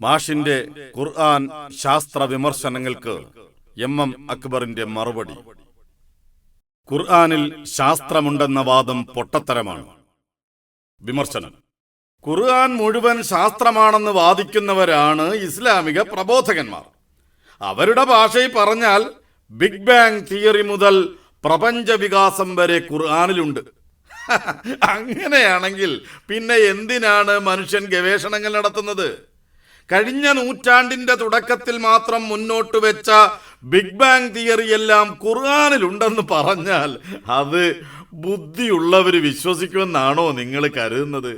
മാഷിന്റെ ഖുർആൻ ശാസ്ത്ര വിമർശനങ്ങൾക്ക് എം അക്ബറിന്റെ മറുപടി. ഖുർആനിൽ ശാസ്ത്രമുണ്ടെന്ന വാദം പൊട്ടത്തരമാണ്. വിമർശനം: ഖുർആൻ മുഴുവൻ ശാസ്ത്രമാണെന്ന് വാദിക്കുന്നവരാണ് ഇസ്ലാമിക പ്രബോധകന്മാർ. അവരുടെ ഭാഷയിൽ പറഞ്ഞാൽ ബിഗ് ബാങ് തിയറി മുതൽ പ്രപഞ്ച വികാസം വരെ ഖുർആനിലുണ്ട്. അങ്ങനെയാണെങ്കിൽ പിന്നെ എന്തിനാണ് മനുഷ്യൻ ഗവേഷണങ്ങൾ നടത്തുന്നത്? കഴിഞ്ഞ നൂറ്റാണ്ടിന്റെ തുടക്കത്തിൽ മാത്രം മുന്നോട്ട് വെച്ച ബിഗ് ബാങ് തിയറി എല്ലാം ഖുർആനിലുണ്ടെന്ന് പറഞ്ഞാൽ അത് ബുദ്ധിയുള്ളവർ വിശ്വസിക്കുമെന്നാണോ നിങ്ങൾ കരുതുന്നത്?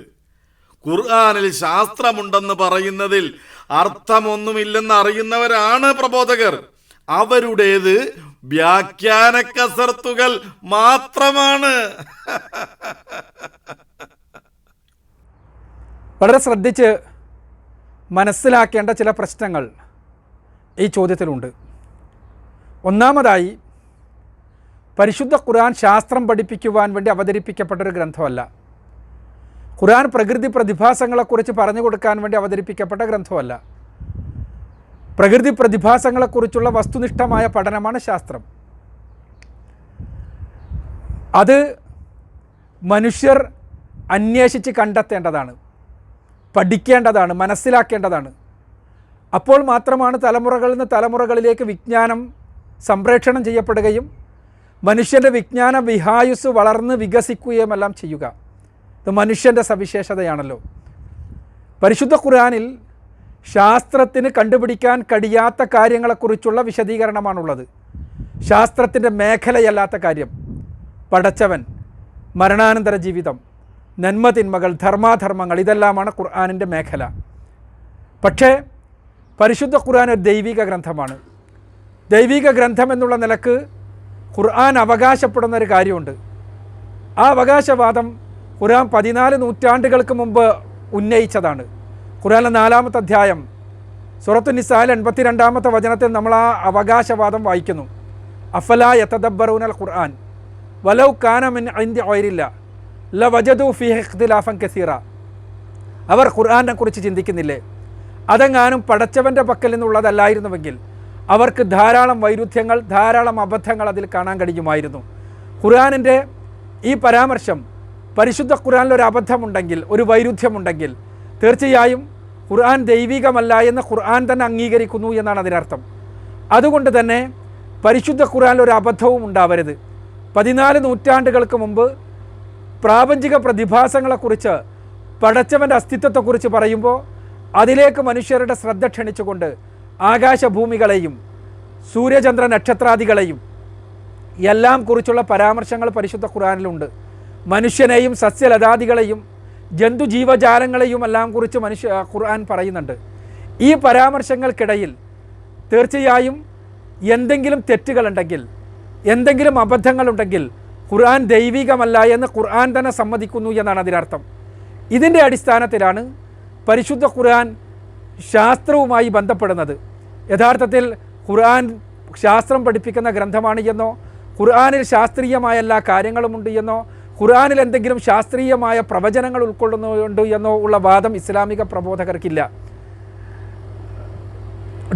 ഖുർആനിൽ ശാസ്ത്രമുണ്ടെന്ന് പറയുന്നതിൽ അർത്ഥമൊന്നുമില്ലെന്ന് അറിയുന്നവരാണ് പ്രബോധകർ. അവരുടേത് വ്യാഖ്യാന കസർത്തുകൾ മാത്രമാണ്. വളരെ ശ്രദ്ധിച്ച് മനസ്സിലാക്കേണ്ട ചില പ്രശ്നങ്ങൾ ഈ ചോദ്യത്തിലുണ്ട്. ഒന്നാമതായി, പരിശുദ്ധ ഖുർആൻ ശാസ്ത്രം പഠിപ്പിക്കുവാൻ വേണ്ടി അവതരിപ്പിക്കപ്പെട്ടൊരു ഗ്രന്ഥമല്ല. ഖുർആൻ പ്രകൃതി പ്രതിഭാസങ്ങളെക്കുറിച്ച് പറഞ്ഞു കൊടുക്കാൻ വേണ്ടി അവതരിപ്പിക്കപ്പെട്ട ഗ്രന്ഥമല്ല. പ്രകൃതി പ്രതിഭാസങ്ങളെക്കുറിച്ചുള്ള വസ്തുനിഷ്ഠമായ പഠനമാണ് ശാസ്ത്രം. അത് മനുഷ്യർ അന്വേഷിച്ച് കണ്ടെത്തേണ്ടതാണ്, പഠിക്കേണ്ടതാണ്, മനസ്സിലാക്കേണ്ടതാണ്. അപ്പോൾ മാത്രമാണ് തലമുറകളിൽ നിന്ന് തലമുറകളിലേക്ക് വിജ്ഞാനം സംപ്രേഷണം ചെയ്യപ്പെടുകയും മനുഷ്യൻ്റെ വിജ്ഞാന വിഹായുസ് വളർന്ന് വികസിക്കുകയുമെല്ലാം ചെയ്യുക. ഇത് മനുഷ്യൻ്റെ സവിശേഷതയാണല്ലോ. പരിശുദ്ധ ഖുർആനിൽ ശാസ്ത്രത്തിന് കണ്ടുപിടിക്കാൻ കഴിയാത്ത കാര്യങ്ങളെക്കുറിച്ചുള്ള വിശദീകരണമാണുള്ളത്. ശാസ്ത്രത്തിൻ്റെ മേഖലയല്ലാത്ത കാര്യം, പടച്ചവൻ, മരണാനന്തര ജീവിതം, നന്മതിന്മകൾ, ധർമാധർമ്മങ്ങൾ, ഇതെല്ലാമാണ് ഖുർആനിൻ്റെ മേഖല. പക്ഷേ പരിശുദ്ധ ഖുർആൻ ഒരു ദൈവിക ഗ്രന്ഥമാണ്. ദൈവിക ഗ്രന്ഥം എന്നുള്ള നിലക്ക് ഖുർആൻ അവകാശപ്പെടുന്നൊരു കാര്യമുണ്ട്. ആ അവകാശവാദം ഖുർആൻ 14 നൂറ്റാണ്ടുകൾക്ക് മുമ്പ് ഉന്നയിച്ചതാണ്. ഖുർആനിലെ 4-ാമത്തെ അധ്യായം സൂറത്തു നിസായിൽ 82-ാമത്തെ വചനത്തിൽ നമ്മൾ ആ അവകാശവാദം വായിക്കുന്നു. അഫലാ യതദബ്ബറൂനൽ ഖുർആൻ വലൗ കാന മിൻ ഇൻദി ഗൈരില്ലാ ലവജദൂ ഫീഹി ഇഖ്തിലാഫൻ കസീറ. അവർ ഖുർആനെ കുറിച്ച് ചിന്തിക്കുന്നില്ലേ? അതെങ്ങാനും പടച്ചവൻ്റെ പക്കൽ നിന്നുള്ളതല്ലായിരുന്നുവെങ്കിൽ അവർക്ക് ധാരാളം വൈരുദ്ധ്യങ്ങൾ, ധാരാളം അബദ്ധങ്ങൾ അതിൽ കാണാൻ കഴിയുമായിരുന്നു. ഖുർആനിൻ്റെ ഈ പരാമർശം, പരിശുദ്ധ ഖുർആനിലൊരു അബദ്ധമുണ്ടെങ്കിൽ, ഒരു വൈരുദ്ധ്യമുണ്ടെങ്കിൽ, തീർച്ചയായും ഖുർആൻ ദൈവികമല്ല എന്ന് ഖുർആൻ തന്നെ അംഗീകരിക്കുന്നു എന്നാണ് അതിനർത്ഥം. അതുകൊണ്ട് തന്നെ പരിശുദ്ധ ഖുർആനിലൊരു അബദ്ധവും ഉണ്ടാവരുത്. 14 നൂറ്റാണ്ടുകൾക്ക് മുമ്പ് പ്രാപഞ്ചിക പ്രതിഭാസങ്ങളെക്കുറിച്ച്, പടച്ചവൻ്റെ അസ്തിത്വത്തെക്കുറിച്ച് പറയുമ്പോൾ അതിലേക്ക് മനുഷ്യരുടെ ശ്രദ്ധ ക്ഷണിച്ചുകൊണ്ട് ആകാശഭൂമികളെയും സൂര്യചന്ദ്ര നക്ഷത്രാദികളെയും എല്ലാം കുറിച്ചുള്ള പരാമർശങ്ങൾ പരിശുദ്ധ ഖുർആനിലുണ്ട്. മനുഷ്യനെയും സസ്യലതാദികളെയും ജന്തുജീവജാലങ്ങളെയും എല്ലാം കുറിച്ച് ഖുർആൻ പറയുന്നുണ്ട്. ഈ പരാമർശങ്ങൾക്കിടയിൽ തീർച്ചയായും എന്തെങ്കിലും തെറ്റുകളുണ്ടെങ്കിൽ, എന്തെങ്കിലും അബദ്ധങ്ങളുണ്ടെങ്കിൽ ഖുർആൻ ദൈവികമല്ല എന്ന് ഖുർആൻ തന്നെ സമ്മതിക്കുന്നു എന്നാണ് അതിനർത്ഥം. ഇതിൻ്റെ അടിസ്ഥാനത്തിലാണ് പരിശുദ്ധ ഖുർആൻ ശാസ്ത്രവുമായി ബന്ധപ്പെടുന്നത്. യഥാർത്ഥത്തിൽ ഖുർആൻ ശാസ്ത്രം പഠിപ്പിക്കുന്ന ഗ്രന്ഥമാണ് എന്നോ, ഖുർആനിൽ ശാസ്ത്രീയമായ എല്ലാ കാര്യങ്ങളുമുണ്ട് എന്നോ, ഖുർആനിൽ എന്തെങ്കിലും ശാസ്ത്രീയമായ പ്രവചനങ്ങൾ ഉൾക്കൊള്ളുന്നുണ്ട് എന്നോ ഉള്ള വാദം ഇസ്ലാമിക പ്രബോധകർക്കില്ല.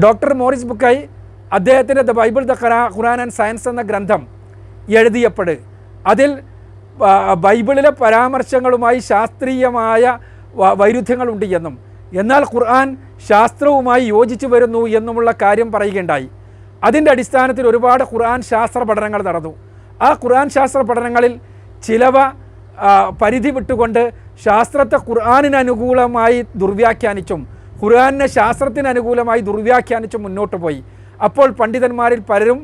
ഡോക്ടർ മോറിസ് ബുക്കായി അദ്ദേഹത്തിൻ്റെ the Bible the Quran and science എന്ന ഗ്രന്ഥം എഴുതിയപ്പോൾ അതിൽ ബൈബിളിലെ പരാമർശങ്ങളുമായി ശാസ്ത്രീയമായ വൈരുദ്ധ്യങ്ങളുണ്ട് എന്നും എന്നാൽ ഖുർആൻ ശാസ്ത്രവുമായി യോജിച്ചു വരുന്നു എന്നുമുള്ള കാര്യം പറയുകയുണ്ടായി. അതിൻ്റെ അടിസ്ഥാനത്തിൽ ഒരുപാട് ഖുർആൻ ശാസ്ത്ര പഠനങ്ങൾ നടന്നു. ആ ഖുർആൻ ശാസ്ത്ര പഠനങ്ങളിൽ ചിലവ പരിധി വിട്ടുകൊണ്ട് ശാസ്ത്രത്തെ ഖുർആനിന് അനുകൂലമായി ദുർവ്യാഖ്യാനിച്ചും ഖുർആനിനെ ശാസ്ത്രത്തിന് അനുകൂലമായി ദുർവ്യാഖ്യാനിച്ചും മുന്നോട്ട് പോയി. അപ്പോൾ പണ്ഡിതന്മാരിൽ പലരും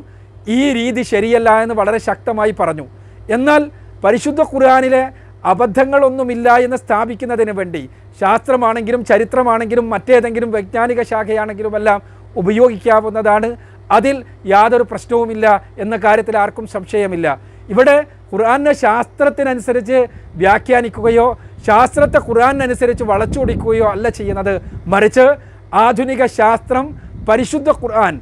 ഈ രീതി ശരിയല്ല എന്ന് വളരെ ശക്തമായി പറഞ്ഞു. എന്നാൽ പരിശുദ്ധ ഖുർആനിലെ അബദ്ധങ്ങളൊന്നുമില്ല എന്ന് സ്ഥാപിക്കുന്നതിന് വേണ്ടി ശാസ്ത്രമാണെങ്കിലും ചരിത്രമാണെങ്കിലും മറ്റേതെങ്കിലും വൈജ്ഞാനിക ശാഖയാണെങ്കിലുമെല്ലാം ഉപയോഗിക്കാവുന്നതാണ്. അതിൽ യാതൊരു പ്രശ്നവുമില്ല എന്ന കാര്യത്തിൽ ആർക്കും സംശയമില്ല. ഇവിടെ ഖുർആനെ ശാസ്ത്രത്തിനനുസരിച്ച് വ്യാഖ്യാനിക്കുകയോ ശാസ്ത്രത്തെ ഖുർആനനുസരിച്ച് വളച്ചൊടിക്കുകയോ അല്ല ചെയ്യുന്നത്. മറിച്ച് ആധുനിക ശാസ്ത്രം പരിശുദ്ധ ഖുർആൻ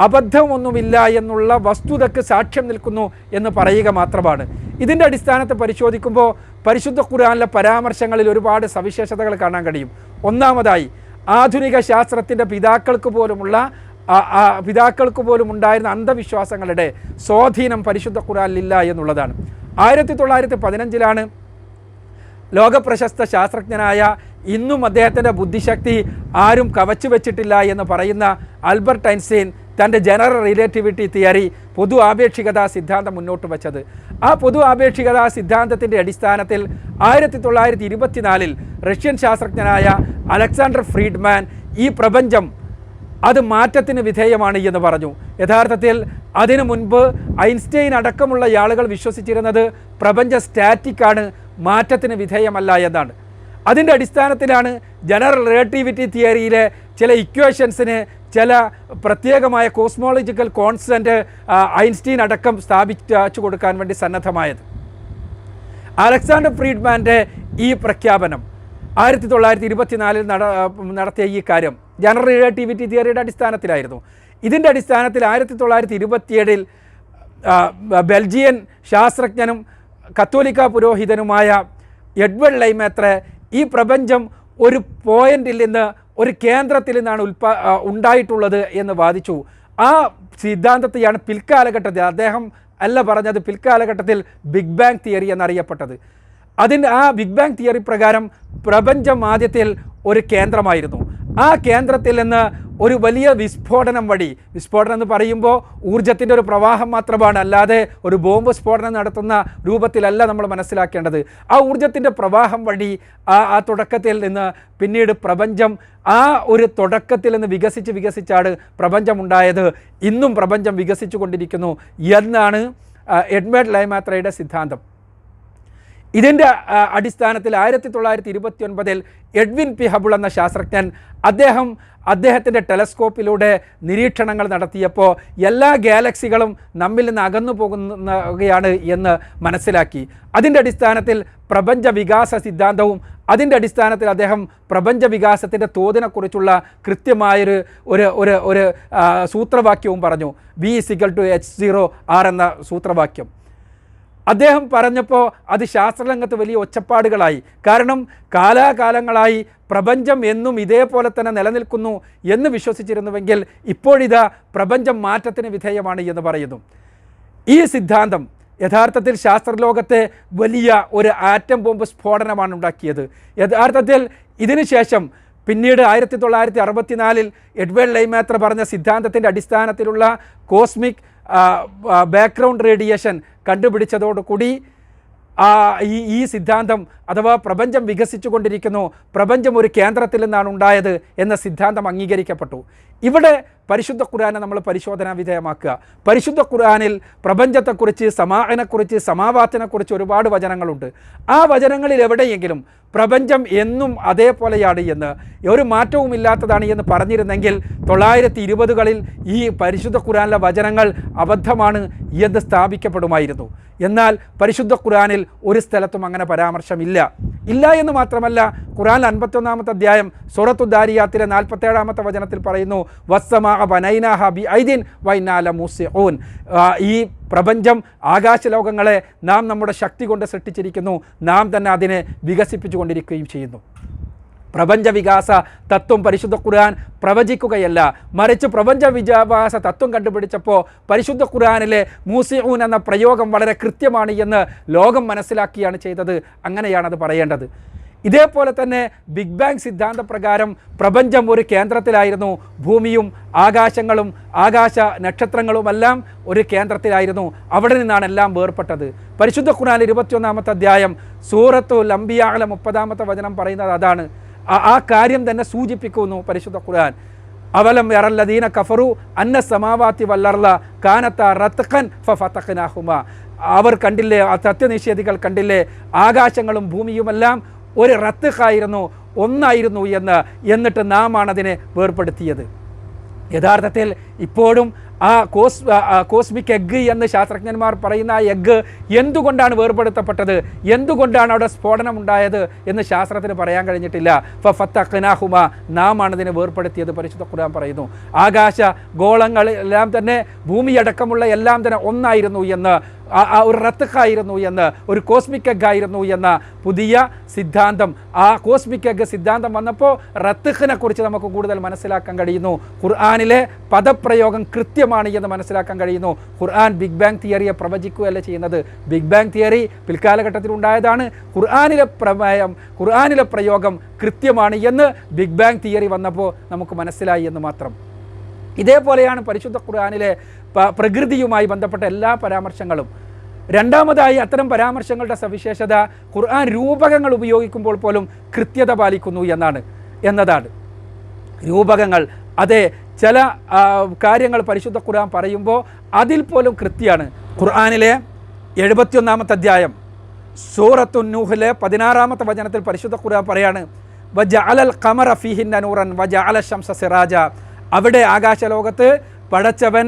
അബദ്ധമൊന്നുമില്ല എന്നുള്ള വസ്തുതയ്ക്ക് സാക്ഷ്യം നിൽക്കുന്നു എന്ന് പറയുക മാത്രമാണ്. ഇതിൻ്റെ അടിസ്ഥാനത്തെ പരിശോധിക്കുമ്പോൾ പരിശുദ്ധ ഖുർആനിലെ പരാമർശങ്ങളിൽ ഒരുപാട് സവിശേഷതകൾ കാണാൻ കഴിയും. ഒന്നാമതായി ആധുനിക ശാസ്ത്രത്തിൻ്റെ പിതാക്കൾക്ക് പോലും ഉണ്ടായിരുന്ന അന്ധവിശ്വാസങ്ങളുടെ സ്വാധീനം പരിശുദ്ധ ഖുർആനിലില്ല എന്നുള്ളതാണ്. 1915 ലോകപ്രശസ്ത ശാസ്ത്രജ്ഞനായ, ഇന്നും അദ്ദേഹത്തിൻ്റെ ബുദ്ധിശക്തി ആരും കവച്ചു വെച്ചിട്ടില്ല എന്ന് പറയുന്ന ആൽബർട്ട് ഐൻസ്റ്റീൻ തൻ്റെ ജനറൽ റിലേറ്റിവിറ്റി തിയറി, പൊതു ആപേക്ഷികതാ സിദ്ധാന്തം മുന്നോട്ട് വച്ചത്. ആ പൊതു ആപേക്ഷികതാ സിദ്ധാന്തത്തിൻ്റെ അടിസ്ഥാനത്തിൽ 1924 റഷ്യൻ ശാസ്ത്രജ്ഞനായ അലക്സാണ്ടർ ഫ്രീഡ്മാൻ ഈ പ്രപഞ്ചം അത് മാറ്റത്തിന് വിധേയമാണ് എന്ന് പറഞ്ഞു. യഥാർത്ഥത്തിൽ അതിനു മുൻപ് ഐൻസ്റ്റൈൻ അടക്കമുള്ള ആളുകൾ വിശ്വസിച്ചിരുന്നത് പ്രപഞ്ചം സ്റ്റാറ്റിക്കാണ്, മാറ്റത്തിന് വിധേയമല്ല എന്നാണ്. അതിൻ്റെ അടിസ്ഥാനത്തിലാണ് ജനറൽ റിലേറ്റിവിറ്റി തിയറിയിലെ ചില ഇക്വേഷൻസിന് ചില പ്രത്യേകമായ കോസ്മോളജിക്കൽ കോൺസ്റ്റൻറ്റ് ഐൻസ്റ്റീൻ അടക്കം സ്ഥാപിച്ചു കൊടുക്കാൻ വേണ്ടി സന്നദ്ധമായത്. അലക്സാണ്ടർ ഫ്രീഡ്മാൻ്റെ ഈ പ്രഖ്യാപനം 1924 നടത്തിയ ഈ കാര്യം ജനറൽ റിലേറ്റിവിറ്റി തിയറിയുടെ അടിസ്ഥാനത്തിലായിരുന്നു. ഇതിൻ്റെ അടിസ്ഥാനത്തിൽ 1927 ബെൽജിയൻ ശാസ്ത്രജ്ഞനും കത്തോലിക്ക പുരോഹിതനുമായ എഡ്വേർഡ് ലൈമേത്രെ ഈ പ്രപഞ്ചം ഒരു പോയിന്റിൽ നിന്ന്, ഒരു കേന്ദ്രത്തിൽ നിന്നാണ് ഉണ്ടായിട്ടുള്ളത് എന്ന് വാദിച്ചു. ആ സിദ്ധാന്തത്തെയാണ് പിൽക്കാലഘട്ടത്തിൽ, അദ്ദേഹം അല്ല പറഞ്ഞത്, പിൽക്കാലഘട്ടത്തിൽ ബിഗ് ബാങ് തിയറി എന്നറിയപ്പെട്ടത്. ആ ബിഗ് ബാങ് തിയറി പ്രകാരം പ്രപഞ്ചം ആദ്യത്തിൽ ഒരു കേന്ദ്രമായിരുന്നു. ആ കേന്ദ്രത്തിൽ നിന്ന് ഒരു വലിയ വിസ്ഫോടനം എന്ന് പറയുമ്പോൾ ഊർജത്തിൻ്റെ ഒരു പ്രവാഹം മാത്രമാണ്, അല്ലാതെ ഒരു ബോംബ് സ്ഫോടനം നടത്തുന്ന രൂപത്തിലല്ല നമ്മൾ മനസ്സിലാക്കേണ്ടത്. ആ ഊർജത്തിൻ്റെ പ്രവാഹം വഴി ആ തുടക്കത്തിൽ നിന്ന് പിന്നീട് പ്രപഞ്ചം ആ ഒരു തുടക്കത്തിൽ നിന്ന് വികസിച്ചാണ് പ്രപഞ്ചമുണ്ടായത്. ഇന്നും പ്രപഞ്ചം വികസിച്ചു കൊണ്ടിരിക്കുന്നു എന്നാണ് എഡ്വേർഡ് ലൈമാത്രയുടെ സിദ്ധാന്തം. ഇതിൻ്റെ അടിസ്ഥാനത്തിൽ 1929 എഡ്വിൻ പി ഹബിൾ എന്ന ശാസ്ത്രജ്ഞൻ അദ്ദേഹത്തിൻ്റെ ടെലസ്കോപ്പിലൂടെ നിരീക്ഷണങ്ങൾ നടത്തിയപ്പോൾ എല്ലാ ഗാലക്സികളും നമ്മിൽ നിന്ന് അകന്നു പോകുകയാണ് എന്ന് മനസ്സിലാക്കി. അതിൻ്റെ അടിസ്ഥാനത്തിൽ പ്രപഞ്ച വികാസ സിദ്ധാന്തവും അതിൻ്റെ അടിസ്ഥാനത്തിൽ അദ്ദേഹം പ്രപഞ്ച വികാസത്തിൻ്റെ തോതിനെക്കുറിച്ചുള്ള കൃത്യമായൊരു ഒരു സൂത്രവാക്യവും പറഞ്ഞു. V=H0R എന്ന സൂത്രവാക്യം അദ്ദേഹം പറഞ്ഞപ്പോൾ അത് ശാസ്ത്രരംഗത്ത് വലിയ ഒച്ചപ്പാടുകളായി. കാരണം കാലാകാലങ്ങളായി പ്രപഞ്ചം എന്നും ഇതേപോലെ തന്നെ നിലനിൽക്കുന്നു എന്ന് വിശ്വസിച്ചിരുന്നുവെങ്കിൽ ഇപ്പോഴിതാ പ്രപഞ്ചം മാറ്റത്തിന് വിധേയമാണ് എന്ന് പറയുന്നു. ഈ സിദ്ധാന്തം യഥാർത്ഥത്തിൽ ശാസ്ത്രലോകത്തെ വലിയ ഒരു ആറ്റം ബോംബ് സ്ഫോടനമാണ് ഉണ്ടാക്കിയത്. യഥാർത്ഥത്തിൽ ഇതിനുശേഷം പിന്നീട് 1964 എഡ്വേർഡ് ലൈമാത്ര പറഞ്ഞ സിദ്ധാന്തത്തിൻ്റെ അടിസ്ഥാനത്തിലുള്ള കോസ്മിക് ബാക്ക്ഗ്രൗണ്ട് റേഡിയേഷൻ കണ്ടുപിടിച്ചതോടുകൂടി ഈ സിദ്ധാന്തം അഥവാ പ്രപഞ്ചം വികസിച്ചു കൊണ്ടിരിക്കുന്നു, പ്രപഞ്ചം ഒരു കേന്ദ്രത്തിൽ നിന്നാണ് ഉണ്ടായത് എന്ന സിദ്ധാന്തം അംഗീകരിക്കപ്പെട്ടു. ഇവിടെ പരിശുദ്ധ ഖുർആനെ നമ്മൾ പരിശോധനാ വിധേയമാക്കുക. പരിശുദ്ധ ഖുർആനിൽ പ്രപഞ്ചത്തെക്കുറിച്ച്, സമാഅനെക്കുറിച്ച്, സമാവാത്തിനെക്കുറിച്ച് ഒരുപാട് വചനങ്ങളുണ്ട്. ആ വചനങ്ങളിൽ എവിടെയെങ്കിലും പ്രപഞ്ചം എന്നും അതേപോലെയാണ് എന്ന്, ഒരു മാറ്റവും ഇല്ലാത്തതാണ് എന്ന് പറഞ്ഞിരുന്നെങ്കിൽ 1920കളിൽ ഈ പരിശുദ്ധ ഖുർആനിലെ വചനങ്ങൾ അബദ്ധമാണ് എന്ന് സ്ഥാപിക്കപ്പെടുമായിരുന്നു. എന്നാൽ പരിശുദ്ധ ഖുർആനിൽ ഒരു സ്ഥലത്തും അങ്ങനെ പരാമർശമില്ല എന്ന് മാത്രമല്ല, ഖുർആൻ 51-ാമത്തെ അധ്യായം സൂറത്തു ദാരിയാത്തിലെ 47-ാമത്തെ വചനത്തിൽ പറയുന്നു, വസ്സമാഅ ബനൈനാഹ ബിഐദിൻ വഇന്നാ ലമൂസിഊൻ. ഈ പ്രപഞ്ചം, ആകാശലോകങ്ങളെ നാം നമ്മുടെ ശക്തി കൊണ്ട് സൃഷ്ടിച്ചിരിക്കുന്നു, നാം തന്നെ അതിനെ വികസിപ്പിച്ചു കൊണ്ടിരിക്കുകയും ചെയ്യുന്നു. പ്രപഞ്ച വികാസ തത്വം പരിശുദ്ധ ഖുർആൻ പ്രവചിക്കുകയല്ല, മറിച്ച് പ്രപഞ്ച വികാസ തത്വം കണ്ടുപിടിച്ചപ്പോൾ പരിശുദ്ധ ഖുർആനിലെ മൂസിഊൻ എന്ന പ്രയോഗം വളരെ കൃത്യമാണ് എന്ന് ലോകം മനസ്സിലാക്കിയാണ് ചെയ്തത്. അങ്ങനെയാണത് പറയേണ്ടത്. ഇതേപോലെ തന്നെ ബിഗ് ബാങ് സിദ്ധാന്തപ്രകാരം പ്രപഞ്ചം ഒരു കേന്ദ്രത്തിലായിരുന്നു. ഭൂമിയും ആകാശങ്ങളും ആകാശ നക്ഷത്രങ്ങളുമെല്ലാം ഒരു കേന്ദ്രത്തിലായിരുന്നു. അവിടെ നിന്നാണ് എല്ലാം വേർപെട്ടത്. പരിശുദ്ധ ഖുർആൻ 21-ാമത്തെ അധ്യായം സൂറത്തുൽ അംബിയായിലെ 30-ാമത്തെ വചനം പറയുന്നത് അതാണ്. ആ കാര്യം തന്നെ സൂചിപ്പിക്കുന്നു പരിശുദ്ധ ഖുർആൻ. അവലം യറല്ലദീന കഫറു അന്ന സമാവാതി വല്ലർള കാനത റത്ഖൻ ഫഫതഖ്നാഹുമ. അവർ കണ്ടില്ലേ, ആ സത്യനിഷേധികൾ കണ്ടില്ലേ, ആകാശങ്ങളും ഭൂമിയുമെല്ലാം ഒരു റത്ഖായിരുന്നു, ഒന്നായിരുന്നു എന്നിട്ട് നാം ആണ് അതിനെ വേർപ്പെടുത്തിയത്. യഥാർത്ഥത്തിൽ ഇപ്പോഴും ആ കോസ്മിക് എഗ്ഗ് എന്ന് ശാസ്ത്രജ്ഞന്മാർ പറയുന്ന ആ എഗ്ഗ് എന്തുകൊണ്ടാണ് വേർപെടുത്തപ്പെട്ടത്, എന്തുകൊണ്ടാണ് അവിടെ സ്ഫോടനം ഉണ്ടായത് എന്ന് ശാസ്ത്രത്തിന് പറയാൻ കഴിഞ്ഞിട്ടില്ല. ഫഫതഖ്നാഹുമ, നാം ആണ് ഇതിനെ വേർപ്പെടുത്തിയത് പരിശുദ്ധ ഖുർആൻ പറയുന്നു. ആകാശ ഗോളങ്ങളെല്ലാം തന്നെ, ഭൂമിയടക്കമുള്ള എല്ലാം തന്നെ ഒന്നായിരുന്നു എന്ന് ഒരു റത്തഖായിരുന്നു എന്ന്, ഒരു കോസ്മിക് എഗ് ആയിരുന്നു എന്ന പുതിയ സിദ്ധാന്തം, ആ കോസ്മിക് എഗ് സിദ്ധാന്തം വന്നപ്പോൾ റത്തഖിനെ കുറിച്ച് നമുക്ക് കൂടുതൽ മനസ്സിലാക്കാൻ കഴിയുന്നു. ഖുർആനിലെ പദപ്രയോഗം കൃത്യമാണ് എന്ന് മനസ്സിലാക്കാൻ കഴിയുന്നു. ഖുർആൻ ബിഗ് ബാങ് തിയറിയെ പ്രവചിക്കുകയല്ല ചെയ്യുന്നത്. ബിഗ് ബാങ് തിയറി പിൽക്കാലഘട്ടത്തിൽ ഉണ്ടായതാണ്. ഖുർആനിലെ പ്രയോഗം കൃത്യമാണ് എന്ന് ബിഗ് ബാങ് തിയറി വന്നപ്പോൾ നമുക്ക് മനസ്സിലായി എന്ന് മാത്രം. ഇതേപോലെയാണ് പരിശുദ്ധ ഖുർആനിലെ പ്രകൃതിയുമായി ബന്ധപ്പെട്ട എല്ലാ പരാമർശങ്ങളും. രണ്ടാമതായി അത്തരം പരാമർശങ്ങളുടെ സവിശേഷത ഖുർആൻ രൂപകങ്ങൾ ഉപയോഗിക്കുമ്പോൾ പോലും കൃത്യത പാലിക്കുന്നു എന്നതാണ്. രൂപകങ്ങൾ, അതെ, ചില കാര്യങ്ങൾ പരിശുദ്ധ ഖുർആൻ പറയുമ്പോൾ അതിൽ പോലും കൃത്യമാണ്. ഖുർആനിലെ 71-ാമത്തെ അധ്യായം സൂറത്തു നൂഹിലെ 16-ാമത്തെ വചനത്തിൽ പരിശുദ്ധ ഖുർആൻ പറയാണ്, വജഅലൽ ഖമറ ഫീഹിന്ന നൂറൻ വജഅല ശംസ സിറാജ. അവിടെ ആകാശലോകത്ത് പടച്ചവൻ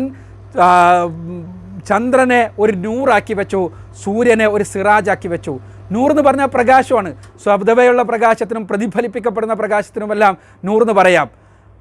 ചന്ദ്രനെ ഒരു നൂറാക്കി വെച്ചു, സൂര്യനെ ഒരു സിറാജാക്കി വെച്ചു. നൂറെന്ന് പറഞ്ഞാൽ പ്രകാശമാണ്. സ്വതവേയുള്ള പ്രകാശത്തിനും പ്രതിഫലിപ്പിക്കപ്പെടുന്ന പ്രകാശത്തിനുമെല്ലാം നൂറെന്ന് പറയാം.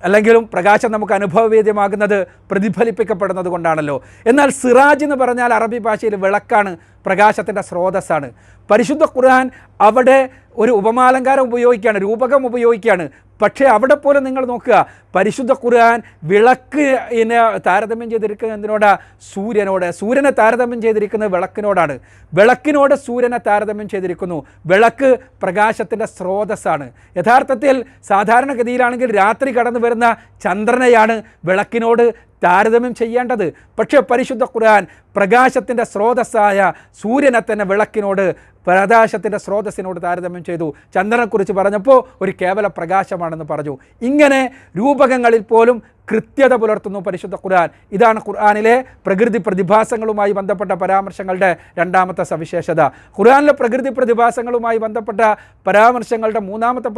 അല്ലെങ്കിലും പ്രകാശം നമുക്ക് അനുഭവവേദ്യമാകുന്നത് പ്രതിഫലിപ്പിക്കപ്പെടുന്നത് കൊണ്ടാണല്ലോ. എന്നാൽ സിറാജ് എന്ന് പറഞ്ഞാൽ അറബി ഭാഷയിൽ വിളക്കാണ്, പ്രകാശത്തിൻ്റെ സ്രോതസ്സാണ്. പരിശുദ്ധ ഖുർആൻ അവിടെ ഒരു ഉപമാലങ്കാരം ഉപയോഗിക്കുകയാണ്, രൂപകം ഉപയോഗിക്കുകയാണ്. പക്ഷേ അവിടെ പോലും നിങ്ങൾ നോക്കുക, പരിശുദ്ധ ഖുർആൻ വിളക്കിനെ താരതമ്യം ചെയ്തിരിക്കുന്നത് എന്തിനോടാ? സൂര്യനോട്. സൂര്യനെ താരതമ്യം ചെയ്തിരിക്കുന്നത് വിളക്കിനോടാണ്. വിളക്കിനോട് സൂര്യനെ താരതമ്യം ചെയ്തിരിക്കുന്നു. വിളക്ക് പ്രകാശത്തിൻ്റെ സ്രോതസ്സാണ്. യഥാർത്ഥത്തിൽ സാധാരണഗതിയിലാണെങ്കിൽ രാത്രി കടന്നു വരുന്ന ചന്ദ്രനെയാണ് വിളക്കിനോട് താരതമ്യം ചെയ്യേണ്ടത്. പക്ഷേ പരിശുദ്ധ ഖുർആൻ പ്രകാശത്തിൻ്റെ സ്രോതസ്സായ സൂര്യനെ തന്നെ വിളക്കിനോട്, പ്രകാശത്തിൻ്റെ സ്രോതസ്സിനോട് താരതമ്യം ചെയ്തു. ചന്ദ്രനെക്കുറിച്ച് പറഞ്ഞപ്പോൾ ഒരു കേവല പ്രകാശമാണെന്ന് പറഞ്ഞു. ഇങ്ങനെ രൂപകങ്ങളിൽ പോലും കൃത്യത പുലർത്തുന്നു പരിശുദ്ധ ഖുർആൻ. ഇതാണ് ഖുർആനിലെ പ്രകൃതി പ്രതിഭാസങ്ങളുമായി ബന്ധപ്പെട്ട പരാമർശങ്ങളുടെ രണ്ടാമത്തെ സവിശേഷത. ഖുർആനിലെ പ്രകൃതി പ്രതിഭാസങ്ങളുമായി ബന്ധപ്പെട്ട പരാമർശങ്ങളുടെ മൂന്നാമത്തെ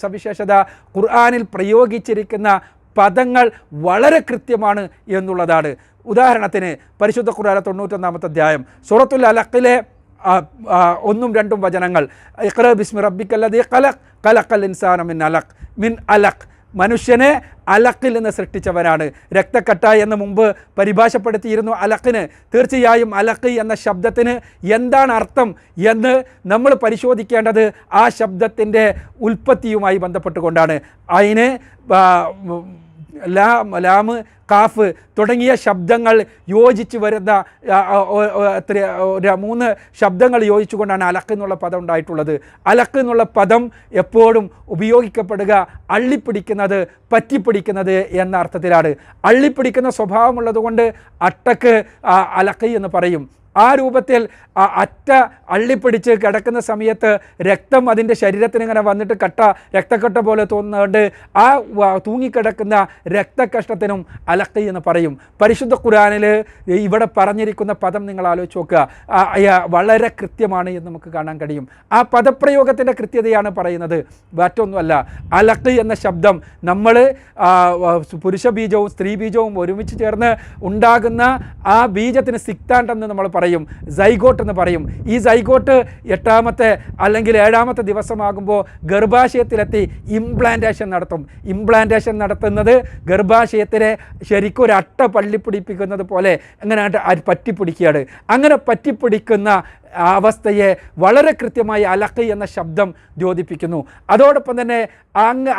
സവിശേഷത ഖുർആനിൽ പ്രയോഗിച്ചിരിക്കുന്ന പദങ്ങൾ വളരെ കൃത്യമാണ് എന്നുള്ളതാണ്. ഉദാഹരണത്തിന് പരിശുദ്ധ ഖുർആൻ 91-ാമത്തെ അധ്യായം സൂറത്തുൽ അലഖിലെ 1-2 വചനങ്ങൾ, ഇഖ്റ ബിസ്മി റബ്ബിക്കല്ലദീ ഖലഖ് ഖലഖൽ ഇൻസാന മിൻ അലഖ്. മനുഷ്യനെ അലക്കിൽ നിന്ന് സൃഷ്ടിച്ചവനാണ്. രക്തക്കട്ട എന്ന് മുമ്പ് പരിഭാഷപ്പെടുത്തിയിരുന്നു അലക്കിന്. തീർച്ചയായും അലക്ക് എന്ന ശബ്ദത്തിന് എന്താണ് അർത്ഥം എന്ന് നമ്മൾ പരിശോധിക്കേണ്ടത് ആ ശബ്ദത്തിൻ്റെ ഉൽപ്പത്തിയുമായി ബന്ധപ്പെട്ടുകൊണ്ടാണ്. അതിന് ലാമ്, കാഫ് തുടങ്ങിയ ശബ്ദങ്ങൾ യോജിച്ച് വരുന്ന 3 ശബ്ദങ്ങൾ യോജിച്ചുകൊണ്ടാണ് അലക്ക് എന്നുള്ള പദം ഉണ്ടായിട്ടുള്ളത്. അലക്ക് എന്നുള്ള പദം എപ്പോഴും ഉപയോഗിക്കപ്പെടുക അള്ളിപ്പിടിക്കുന്നത്, പറ്റിപ്പിടിക്കുന്നത് എന്ന അർത്ഥത്തിലാണ്. അള്ളിപ്പിടിക്കുന്ന സ്വഭാവമുള്ളത് കൊണ്ട് അട്ടക്ക് അലക്ക് എന്ന് പറയും. ആ രൂപത്തിൽ അറ്റ അള്ളിപ്പിടിച്ച് കിടക്കുന്ന സമയത്ത് രക്തം അതിൻ്റെ ശരീരത്തിന് ഇങ്ങനെ വന്നിട്ട് രക്തക്കട്ട പോലെ തോന്നുന്നുകൊണ്ട് ആ തൂങ്ങിക്കിടക്കുന്ന രക്തകഷ്ടത്തിനും അലക്കി എന്ന് പറയും. പരിശുദ്ധ ഖുർആനിൽ ഇവിടെ പറഞ്ഞിരിക്കുന്ന പദം നിങ്ങൾ ആലോചിച്ച് നോക്കുക, വളരെ കൃത്യമാണ് എന്ന് നമുക്ക് കാണാൻ കഴിയും. ആ പദപ്രയോഗത്തിൻ്റെ കൃത്യതയാണ് പറയുന്നത്, മറ്റൊന്നുമല്ല. അലക്ക് എന്ന ശബ്ദം നമ്മൾ പുരുഷ ബീജവും സ്ത്രീ ബീജവും ഒരുമിച്ച് ചേർന്ന് ഉണ്ടാകുന്ന ആ ബീജത്തിന് സിക്താണ്ടെന്ന് നമ്മൾ പറയും, സൈഗോട്ട് എന്ന് പറയും. ഈ സൈഗോട്ട് 8ാമത്തെ അല്ലെങ്കിൽ 7ാമത്തെ ദിവസമാകുമ്പോൾ ഗർഭാശയത്തിലെത്തി ഇംപ്ലാന്റേഷൻ നടത്തും. ഇംപ്ലാന്റേഷൻ നടത്തുന്നത് ഗർഭാശയത്തിനെ ശരിക്കും ഒരു അട്ട പള്ളിപ്പിടിപ്പിക്കുന്നത് പോലെ അങ്ങനെ പറ്റിപ്പിടിക്കുകയാണ്. അങ്ങനെ പറ്റിപ്പിടിക്കുന്ന അവസ്ഥയെ വളരെ കൃത്യമായി അലക്ക് എന്ന ശബ്ദം ദ്യോതിപ്പിക്കുന്നു. അതോടൊപ്പം തന്നെ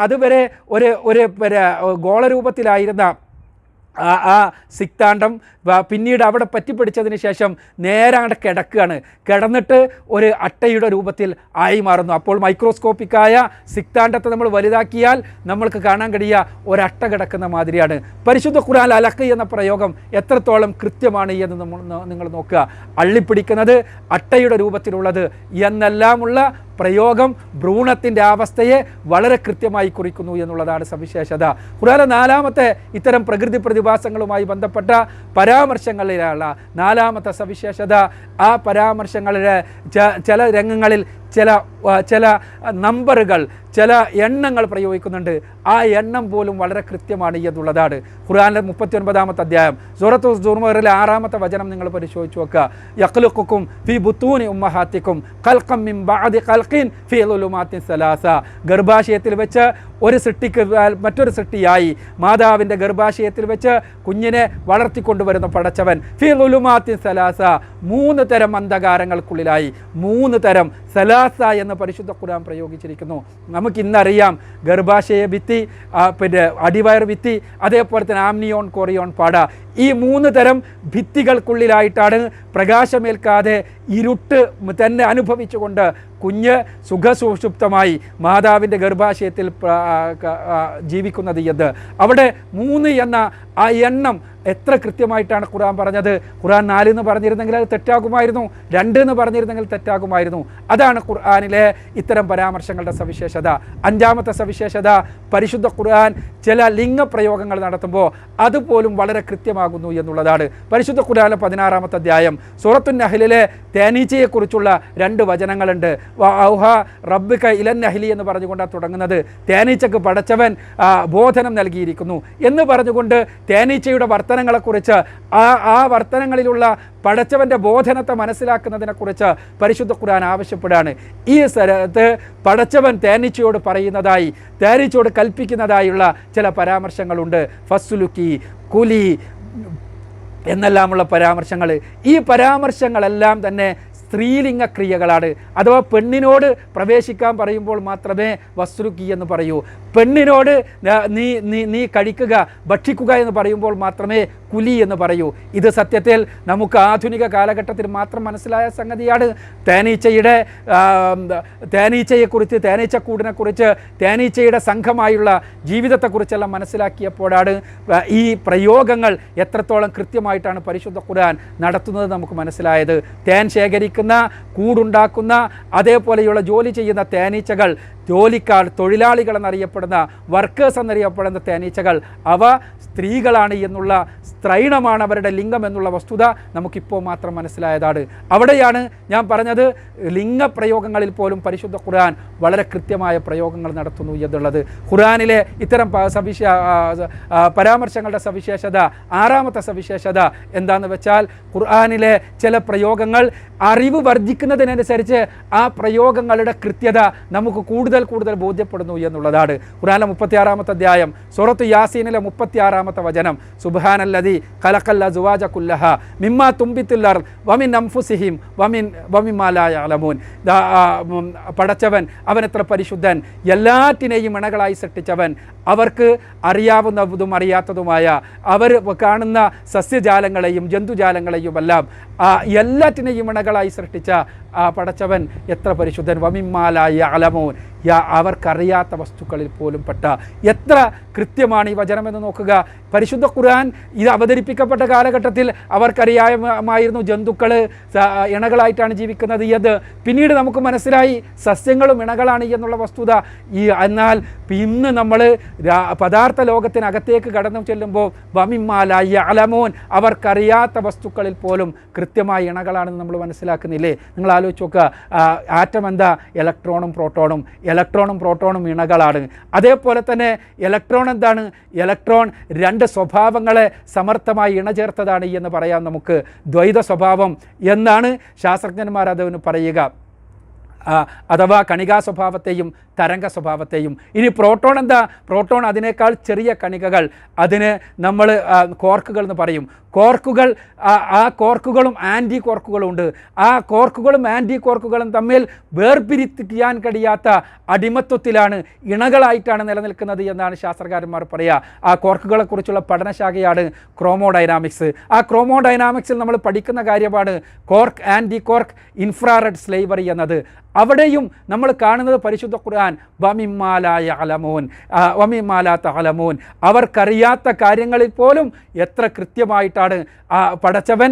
അതുവരെ ഒരു ഗോളരൂപത്തിലായിരുന്ന ആ സിക്താണ്ഡം പിന്നീട് അവിടെ പറ്റിപ്പിടിച്ചതിന് ശേഷം നേരെ അങ്ങോട്ട് കിടക്കുകയാണ്. കിടന്നിട്ട് ഒരു അട്ടയുടെ രൂപത്തിൽ ആയി മാറുന്നു. അപ്പോൾ മൈക്രോസ്കോപ്പിക്കായ സിക്താണ്ഡത്തെ നമ്മൾ വലുതാക്കിയാൽ നമ്മൾക്ക് കാണാൻ കഴിയുക ഒരട്ട കിടക്കുന്ന മാതിരിയാണ്. പരിശുദ്ധ ഖുർആൻ അലക്ക് എന്ന പ്രയോഗം എത്രത്തോളം കൃത്യമാണ് എന്ന് നിങ്ങൾ നോക്കുക. അള്ളിപ്പിടിക്കുന്നത്, അട്ടയുടെ രൂപത്തിലുള്ളത് എന്നെല്ലാമുള്ള പ്രയോഗം ഭ്രൂണത്തിൻ്റെ അവസ്ഥയെ വളരെ കൃത്യമായി കുറിക്കുന്നു എന്നുള്ളതാണ് സവിശേഷത. ഖുർആനിലെ 4ാമത്തെ ഇത്തരം പ്രകൃതി പ്രതിഭാസങ്ങളുമായി ബന്ധപ്പെട്ട പരാമർശങ്ങളിലുള്ള 4ാമത്തെ സവിശേഷത, ആ പരാമർശങ്ങളിലെ ചില രംഗങ്ങളിൽ ചില നമ്പറുകൾ, ചില എണ്ണങ്ങൾ പ്രയോഗിക്കുന്നുണ്ട്. ആ എണ്ണം പോലും വളരെ കൃത്യമാണ് എന്നുള്ളതാണ്. ഖുർആനിലെ 39-ാമത്തെ അധ്യായം സൂറത്തു സുമറിലെ 6ാമത്തെ വചനം നിങ്ങൾ പരിശോധിച്ച് നോക്കുക. യഖ്ലുഖുക്കും ഫീ ബുത്തൂനി ഉമ്മഹാത്തിക്കും ഖൽഖം മിൻ ബഅദി ഖൽഖിൻ ഫീ ളുലുമാത്തിൻ സലാസ. ഗർഭാശയത്തിൽ വെച്ച് ഒരു സൃഷ്ടിക്ക് മറ്റൊരു സൃഷ്ടിയായി മാതാവിൻ്റെ ഗർഭാശയത്തിൽ വെച്ച് കുഞ്ഞിനെ വളർത്തിക്കൊണ്ടുവരുന്ന പടച്ചവൻ ഫീ ളുലുമാത്തി സലാസ 3 തരം അന്ധകാരങ്ങൾക്കുള്ളിലായി 3 തരം സലാസ എന്ന് പരിശുദ്ധ ഖുർആൻ പ്രയോഗിച്ചിരിക്കുന്നു. നമുക്കിന്നറിയാം ഗർഭാശയ ഭിത്തി, പിന്നെ അടിവയർ ഭിത്തി, അതേപോലെ തന്നെ ആംനിയോൺ കോറിയോൺ പാട, ഈ 3 തരം ഭിത്തികൾക്കുള്ളിലായിട്ടാണ് പ്രകാശമേൽക്കാതെ ഇരുട്ട് തന്നെ അനുഭവിച്ചുകൊണ്ട് കുഞ്ഞ് സുഖസുഷുപ്തമായി മാതാവിൻ്റെ ഗർഭാശയത്തിൽ ജീവിക്കുന്നത് എന്ന്. അവിടെ 3 എന്ന ആ എണ്ണം എത്ര കൃത്യമായിട്ടാണ് ഖുർആൻ പറഞ്ഞത്. ഖുർആൻ 4 എന്ന് പറഞ്ഞിരുന്നെങ്കിൽ അത് തെറ്റാകുമായിരുന്നു, 2 എന്ന് പറഞ്ഞിരുന്നെങ്കിൽ തെറ്റാകുമായിരുന്നു. അതാണ് ഖുർആനിലെ ഇത്തരം പരാമർശങ്ങളുടെ സവിശേഷത. 5ാമത്തെ സവിശേഷത, പരിശുദ്ധ ഖുർആൻ ചില ലിംഗപ്രയോഗങ്ങൾ നടത്തുമ്പോൾ അതുപോലും വളരെ കൃത്യമാകുന്നു എന്നുള്ളതാണ്. പരിശുദ്ധ ഖുർആനിലെ 16ാമത്തെ അധ്യായം സൂറത്തുൻ നഹ്ലിലെ തേനീച്ചയെക്കുറിച്ചുള്ള 2 വചനങ്ങളുണ്ട്. ഔഹ റബ്ബിക ഇലൻ നഹ്ലി എന്ന് പറഞ്ഞുകൊണ്ടാണ് തുടങ്ങുന്നത്. തേനീച്ചക്ക് പടച്ചവൻ ബോധനം നൽകിയിരിക്കുന്നു എന്ന് പറഞ്ഞുകൊണ്ട് തേനീച്ചയുടെ വർത്തനങ്ങളെക്കുറിച്ച്, ആ വർത്തനങ്ങളിലുള്ള പടച്ചവൻ്റെ ബോധനത്തെ മനസ്സിലാക്കുന്നതിനെക്കുറിച്ച് പരിശുദ്ധ ഖുർആൻ ആവശ്യപ്പെടുകയാണ്. ഈ സ്ഥലത്ത് പടച്ചവൻ തേനീച്ചയോട് പറയുന്നതായി, തേനീച്ചയോട് കൽപ്പിക്കുന്നതായുള്ള ചില പരാമർശങ്ങളുണ്ട്. ഫസ്ലുക്കി, കുലി എന്നെല്ലാമുള്ള പരാമർശങ്ങൾ. ഈ പരാമർശങ്ങളെല്ലാം തന്നെ സ്ത്രീലിംഗ ക്രിയകളാണ്. അഥവാ പെണ്ണിനോട് പ്രവേശിക്കാൻ പറയുമ്പോൾ മാത്രമേ വസ്തുക്കി എന്ന് പറയൂ. പെണ്ണിനോട് നീ കഴിക്കുക, ഭക്ഷിക്കുക എന്ന് പറയുമ്പോൾ മാത്രമേ കുലി എന്ന് പറയൂ. ഇത് സത്യത്തിൽ നമുക്ക് ആധുനിക കാലഘട്ടത്തിൽ മാത്രം മനസ്സിലായ സംഗതിയാണ്. തേനീച്ചയെക്കുറിച്ച്, തേനീച്ചക്കൂടിനെക്കുറിച്ച്, തേനീച്ചയുടെ സംഘമായുള്ള ജീവിതത്തെക്കുറിച്ചെല്ലാം മനസ്സിലാക്കിയപ്പോഴാണ് ഈ പ്രയോഗങ്ങൾ എത്രത്തോളം കൃത്യമായിട്ടാണ് പരിശുദ്ധ ഖുർആൻ നടത്തുന്നത് നമുക്ക് മനസ്സിലായത്. തേൻ ശേഖരിക്കുന്ന, കൂടുണ്ടാക്കുന്ന, അതേപോലെയുള്ള ജോലി ചെയ്യുന്ന തേനീച്ചകൾ, ജോലിക്കാർ, തൊഴിലാളികൾ എന്നറിയപ്പെടുന്ന, വർക്കേഴ്സ് എന്നറിയപ്പെടുന്ന തേനീച്ചകൾ, അവ സ്ത്രീകളാണ് എന്നുള്ള, സ്ത്രൈണമാണ് അവരുടെ ലിംഗം എന്നുള്ള വസ്തുത നമുക്കിപ്പോൾ മാത്രം മനസ്സിലായതാണ്. അവിടെയാണ് ഞാൻ പറഞ്ഞത്, ലിംഗപ്രയോഗങ്ങളിൽ പോലും പരിശുദ്ധ ഖുർആൻ വളരെ കൃത്യമായ പ്രയോഗങ്ങൾ നടത്തുന്നു എന്നുള്ളത്. ഖുർആനിലെ ഇത്തരം പരാമർശങ്ങളുടെ സവിശേഷത, 6ാമത്തെ സവിശേഷത എന്താണെന്ന് വെച്ചാൽ, ഖുർആനിലെ ചില പ്രയോഗങ്ങൾ അറിവ് വർദ്ധിക്കുന്നതിനനുസരിച്ച് ആ പ്രയോഗങ്ങളുടെ കൃത്യത നമുക്ക് കൂടുതൽ ബോധ്യപ്പെടുന്നു എന്നുള്ളതാണ്. ഖുർആനിലെ 36ാമത്തെ അധ്യായം സൂറത്ത് യാസീനിലെ 36ാമത്തെ വചനം, സുബ്ഹാനല്ലദീ ഖലഖൽ അസ്വാജ കുല്ലഹ മിമ്മാ തുംബിത്തുൽ അർദ് വമിൻ അൻഫുസിഹിം വമിമ്മാ ലാ യഅലമൂൻ. പടച്ചവൻ അവൻ എത്ര പരിശുദ്ധൻ, എല്ലാറ്റിനെയും ഇണകളായി സൃഷ്ടിച്ചവൻ, അവർക്ക് അറിയാവുന്നതും അറിയാത്തതുമായ, അവർ കാണുന്ന സസ്യജാലങ്ങളെയും ജന്തുജാലങ്ങളെയും എല്ലാം എല്ലാറ്റിനെയും ഇണകളായി സൃഷ്ടിച്ച പടച്ചവൻ എത്ര പരിശുദ്ധൻ. വമിമ്മാ ലാ യഅലമൂൻ, അവർക്കറിയാത്ത വസ്തുക്കളിൽ പോലും പെട്ട. എത്ര കൃത്യമാണ് ഈ വചനമെന്ന് നോക്കുക. പരിശുദ്ധ ഖുർആൻ ഇത് അവതരിപ്പിക്കപ്പെട്ട കാലഘട്ടത്തിൽ അവർക്കറിയാമായിരുന്നു ജന്തുക്കൾ ഇണകളായിട്ടാണ് ജീവിക്കുന്നത് എന്ന്. പിന്നീട് നമുക്ക് മനസ്സിലായി സസ്യങ്ങളും ഇണകളാണ് എന്നുള്ള വസ്തുത. എന്നാൽ ഇന്ന് നമ്മൾ പദാർത്ഥ ലോകത്തിനകത്തേക്ക് കടന്നു ചെല്ലുമ്പോൾ വമിമ്മാ ലാ യഅലമൂൻ, അവർക്കറിയാത്ത വസ്തുക്കളിൽ പോലും കൃത്യമായ ഇണകളാണെന്ന് നമ്മൾ മനസ്സിലാക്കുന്നില്ലേ? നിങ്ങൾ ആലോചിച്ച് നോക്കുക. ആറ്റം എന്താ? ഇലക്ട്രോണും പ്രോട്ടോണും ഇണകളാണ്. അതേപോലെ തന്നെ ഇലക്ട്രോൺ എന്താണ്? ഇലക്ട്രോൺ 2 സ്വഭാവങ്ങളെ സമർത്ഥമായി ഇണചേർത്തതാണ് എന്ന് പറയാം നമുക്ക്. ദ്വൈത സ്വഭാവം എന്നാണ് ശാസ്ത്രജ്ഞന്മാർ അതിന് പറയുക. അഥവാ കണികാ സ്വഭാവത്തെയും തരംഗ സ്വഭാവത്തെയും. ഇനി പ്രോട്ടോൺ എന്താ? പ്രോട്ടോൺ അതിനേക്കാൾ ചെറിയ കണികകൾ, അതിന് നമ്മൾ കോർക്കുകൾ എന്ന് പറയും. കോർക്കുകൾ, ആ കോർക്കുകളും ആൻറ്റി കോർക്കുകളും ഉണ്ട്. ആ കോർക്കുകളും ആൻറ്റി കോർക്കുകളും തമ്മിൽ വേർപിരിക്കാൻ കഴിയാത്ത അടിമത്വത്തിലാണ്, ഇണകളായിട്ടാണ് നിലനിൽക്കുന്നത് എന്നാണ് ശാസ്ത്രകാരന്മാർ പറയുക. ആ കോർക്കുകളെക്കുറിച്ചുള്ള പഠനശാഖയാണ് ക്രോമോഡൈനാമിക്സ്. ആ ക്രോമോഡൈനാമിക്സിൽ നമ്മൾ പഠിക്കുന്ന കാര്യമാണ് quark, anti quark, infrared slavery എന്നത്. അവിടെയും നമ്മൾ കാണുന്നത് പരിശുദ്ധ ഖുർആൻ വമിമ്മാ ലാ യഅലമൂൻ, വമിമ്മാ ലാ തഅലമൂൻ, അവർക്കറിയാത്ത കാര്യങ്ങളിൽ പോലും എത്ര കൃത്യമായിട്ടാണ് പടച്ചവൻ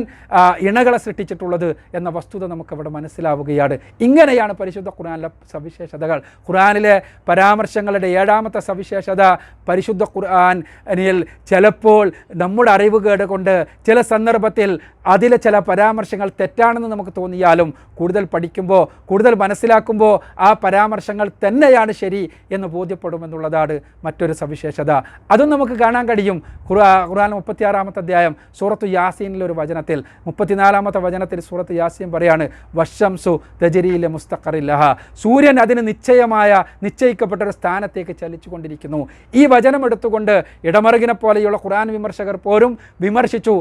ഇണകളെ സൃഷ്ടിച്ചിട്ടുള്ളത് എന്ന വസ്തുത നമുക്കവിടെ മനസ്സിലാവുകയാണ്. ഇങ്ങനെയാണ് പരിശുദ്ധ ഖുർആനിലെ സവിശേഷതകൾ. ഖുർആനിലെ പരാമർശങ്ങളുടെ 7ാമത്തെ സവിശേഷത, പരിശുദ്ധ ഖുർആനിൽ ചിലപ്പോൾ നമ്മുടെ അറിവുകേട് കൊണ്ട് ചില സന്ദർഭത്തിൽ അതിലെ ചില പരാമർശങ്ങൾ തെറ്റാണെന്ന് നമുക്ക് തോന്നിയാലും കൂടുതൽ പഠിക്കുമ്പോൾ, കൂടുതൽ മനസ്സിലാക്കുമ്പോൾ ആ പരാമർശങ്ങൾ തന്നെയാണ് ശരി എന്ന് ബോധ്യപ്പെടുമെന്നുള്ളതാണ് മറ്റൊരു സവിശേഷത. അതും നമുക്ക് കാണാൻ കഴിയും. ഖുർആൻ 36-ാമത്തെ അധ്യായം സൂറത്തു യാസീനിലൊരു വചനത്തിൽ 34-ാമത്തെ വചനത്തിൽ സൂറത്ത് യാസീൻ പറയാണ് വശംസു തജ്രീല മുസ്തഖറില്ലഹ, സൂര്യൻ അതിന് നിശ്ചയിക്കപ്പെട്ടൊരു സ്ഥാനത്തേക്ക് ചലിച്ചു കൊണ്ടിരിക്കുന്നു. ഈ വചനം എടുത്തുകൊണ്ട് ഇടമറുകിനെ പോലെയുള്ള ഖുർആൻ വിമർശകർ പോലും വിമർശിച്ചു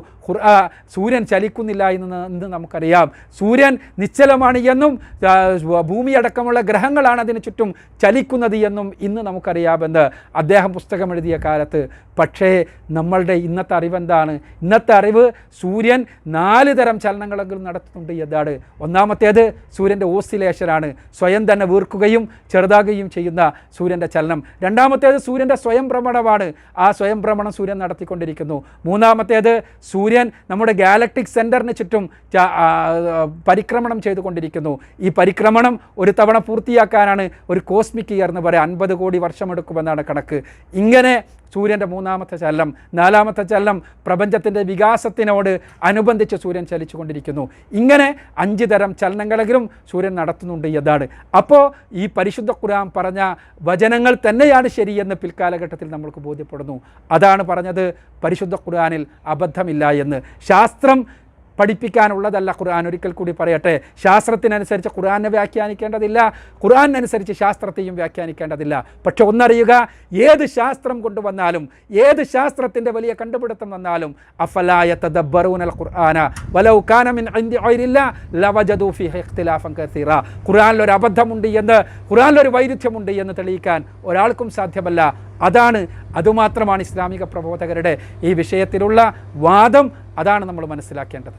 സൂര്യൻ ചലിക്കുന്നില്ല എന്ന് നമുക്കറിയാം. സൂര്യൻ നിശ്ചലമാണ് എന്നും ഭൂമിയടക്കമുള്ള ഗ്രഹങ്ങളാണ് അതിന് ചുറ്റും ചലിക്കുന്നത് എന്നും ഇന്ന് നമുക്കറിയാമെന്ന് അദ്ദേഹം പുസ്തകം എഴുതിയ കാലത്ത്. പക്ഷേ നമ്മളുടെ ഇന്നത്തെ അറിവെന്താണ്? ഇന്നത്തെ അറിവ് സൂര്യൻ 4 തരം ചലനങ്ങളെങ്കിലും നടത്തുന്നുണ്ട് എന്നാണ്. ഒന്നാമത്തേത് സൂര്യൻ്റെ ഓസിലേഷനാണ്, സ്വയം തന്നെ വീർക്കുകയും ചെറുതാകുകയും ചെയ്യുന്ന സൂര്യൻ്റെ ചലനം. രണ്ടാമത്തേത് സൂര്യൻ്റെ സ്വയം ഭ്രമണമാണ്, ആ സ്വയം ഭ്രമണം സൂര്യൻ നടത്തിക്കൊണ്ടിരിക്കുന്നു. മൂന്നാമത്തേത് സൂര്യൻ നമ്മുടെ ഗാലക്റ്റിക് സെൻറ്ററിന് ചുറ്റും പരിക്രമണം ചെയ്തുകൊണ്ടിരിക്കുന്നു. ഈ പരിക്രമണം ഒരു തവണ പൂർത്തിയാക്കാനാണ് ഒരു കോസ്മിക് ഇയർ എന്ന് പറയാം, 50 കോടി വർഷമെടുക്കുമെന്നാണ് കണക്ക്. ഇങ്ങനെ സൂര്യൻ്റെ 3ാമത്തെ ചലനം. 4ാമത്തെ ചലനം പ്രപഞ്ചത്തിൻ്റെ വികാസത്തിനോട് അനുബന്ധിച്ച് സൂര്യൻ ചലിച്ചുകൊണ്ടിരിക്കുന്നു. ഇങ്ങനെ 5 തരം ചലനങ്ങളെങ്കിലും സൂര്യൻ നടത്തുന്നുണ്ട് എന്നാണ്. അപ്പോൾ ഈ പരിശുദ്ധ ഖുർആൻ പറഞ്ഞ വചനങ്ങൾ തന്നെയാണ് ശരിയെന്ന് പിൽക്കാലഘട്ടത്തിൽ നമ്മൾക്ക് ബോധ്യപ്പെടുന്നു. അതാണ് പറഞ്ഞത് പരിശുദ്ധ ഖുർആനിൽ അബദ്ധമില്ല എന്ന്. ശാസ്ത്രം പഠിപ്പിക്കാനുള്ളതല്ല ഖുർആൻ. ഒരിക്കൽ കൂടി പറയട്ടെ, ശാസ്ത്രത്തിനനുസരിച്ച് ഖുർആനെ വ്യാഖ്യാനിക്കേണ്ടതില്ല, ഖുർആനനുസരിച്ച് ശാസ്ത്രത്തെയും വ്യാഖ്യാനിക്കേണ്ടതില്ല. പക്ഷെ ഒന്നറിയുക, ഏത് ശാസ്ത്രം കൊണ്ടുവന്നാലും, ഏത് ശാസ്ത്രത്തിൻ്റെ വലിയ കണ്ടുപിടുത്തം വന്നാലും അഫലാ യതദബ്ബറൂനൽ ഖുർആന വലൗ കാന മിൻ ഇൻദി ഗൈരില്ലാ ലവജദൂ ഫീഹി ഇഖ്തിലാഫൻ കസീറ. ഖുർആനിലൊരു അബദ്ധമുണ്ട് എന്ന്, ഖുർആനിലൊരു വൈരുദ്ധ്യമുണ്ട് എന്ന് തെളിയിക്കാൻ ഒരാൾക്കും സാധ്യമല്ല. അതുമാത്രമാണ് ഇസ്ലാമിക പ്രബോധകരുടെ ഈ വിഷയത്തിലുള്ള വാദം. അതാണ് നമ്മൾ മനസ്സിലാക്കേണ്ടത്.